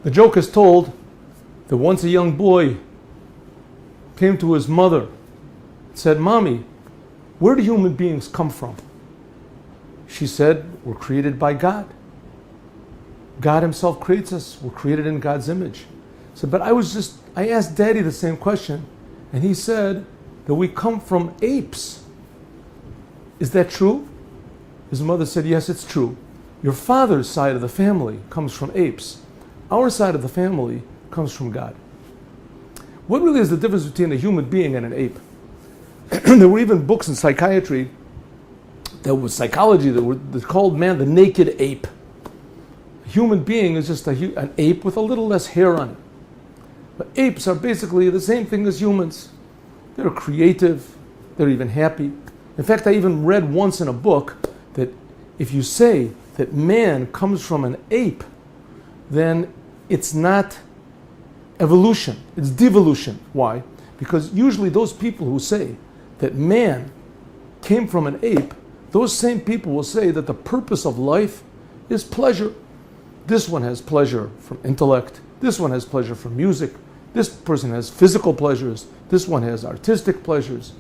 The joke is told that once a young boy came to his mother and said, "Mommy, where do human beings come from?" She said, "We're created by God. God himself creates us. We're created in God's image." He said, "But I asked Daddy the same question, and he said that we come from apes. Is that true?" His mother said, "Yes, it's true. Your father's side of the family comes from apes. Our side of the family comes from God." What really is the difference between a human being and an ape? There were even books in psychiatry, psychology, that were called, man, the naked ape. A human being is just an ape with a little less hair on it. But apes are basically the same thing as humans. They're creative, they're even happy. In fact, I even read once in a book that if you say that man comes from an ape, then it's not evolution, it's devolution. Why? Because usually those people who say that man came from an ape, those same people will say that the purpose of life is pleasure. This one has pleasure from intellect, this one has pleasure from music, this person has physical pleasures, this one has artistic pleasures,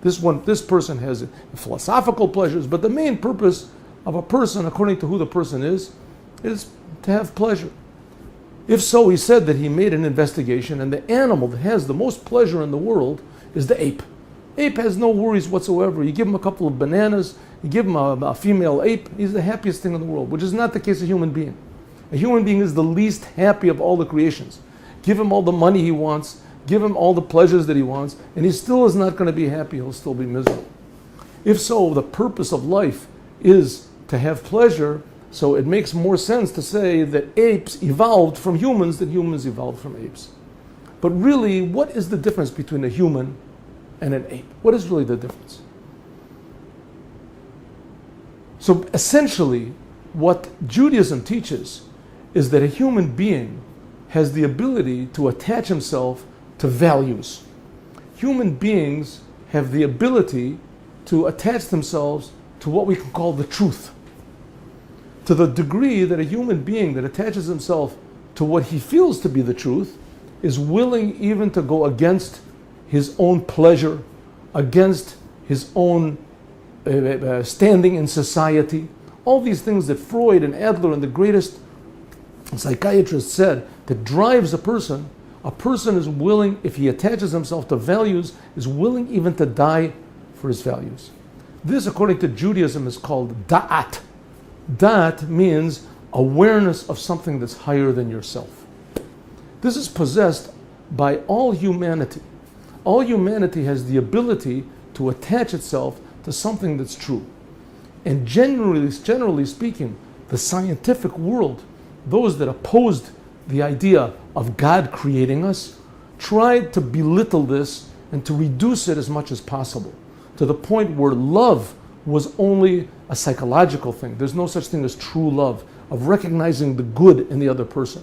this person has philosophical pleasures, but the main purpose of a person, according to who the person is to have pleasure. If so, he said that he made an investigation, and the animal that has the most pleasure in the world is the ape. Ape has no worries whatsoever. You give him a couple of bananas, you give him a female ape, he's the happiest thing in the world, which is not the case of a human being. A human being is the least happy of all the creations. Give him all the money he wants, give him all the pleasures that he wants, and he still is not going to be happy, he'll still be miserable. If so, the purpose of life is to have pleasure, so it makes more sense to say that apes evolved from humans than humans evolved from apes. But really, what is the difference between a human and an ape? What is really the difference? So essentially, what Judaism teaches is that a human being has the ability to attach himself to values. Human beings have the ability to attach themselves to what we can call the truth. To the degree that a human being that attaches himself to what he feels to be the truth is willing even to go against his own pleasure, against his own standing in society. All these things that Freud and Adler and the greatest psychiatrists said that drives a person is willing, if he attaches himself to values, is willing even to die for his values. This, according to Judaism, is called da'at. Da'at means awareness of something that's higher than yourself. This is possessed by all humanity. All humanity has the ability to attach itself to something that's true. And generally speaking, the scientific world, those that opposed the idea of God creating us, tried to belittle this and to reduce it as much as possible, to the point where love was only a psychological thing. There's no such thing as true love, of recognizing the good in the other person.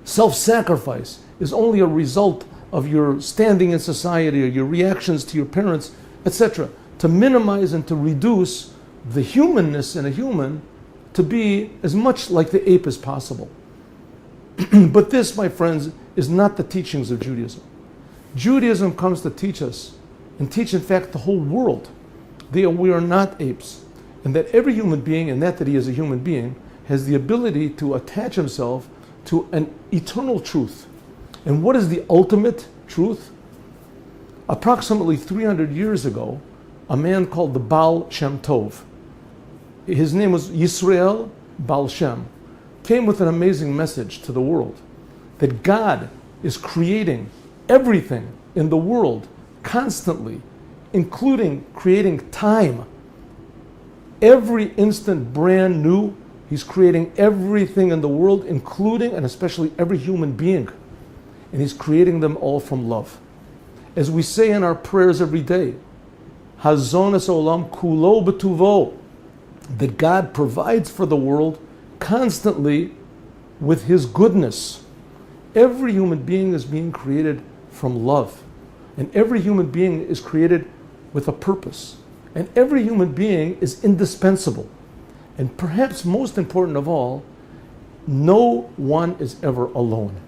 Self-sacrifice is only a result of your standing in society or your reactions to your parents, etc., to minimize and to reduce the humanness in a human to be as much like the ape as possible. But this, my friends, is not the teachings of Judaism. Judaism comes to teach us, and teach in fact the whole world, that we are not apes, and that every human being, and that he is a human being, has the ability to attach himself to an eternal truth. And what is the ultimate truth? Approximately 300 years ago, a man called the Baal Shem Tov, his name was Yisrael Baal Shem, came with an amazing message to the world, that God is creating everything in the world constantly, including creating time. Every instant brand new. He's creating everything in the world, including and especially every human being. And he's creating them all from love. As we say in our prayers every day, Hazon es olam kulo b'tuvo, that God provides for the world constantly with his goodness. Every human being is being created from love. And every human being is created with a purpose. And every human being is indispensable. And perhaps most important of all, no one is ever alone.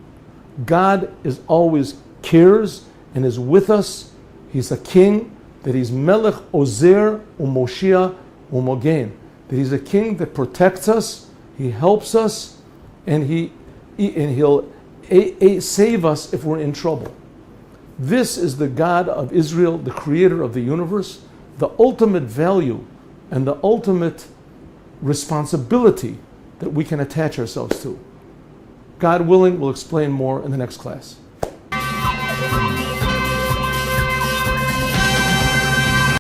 God is always cares and is with us. He's a king, that he's Melech Ozer Umoshia Umogen. That he's a king that protects us, he helps us, and he'll save us if we're in trouble. This is the God of Israel, the creator of the universe, the ultimate value and the ultimate responsibility that we can attach ourselves to. God willing, we'll explain more in the next class.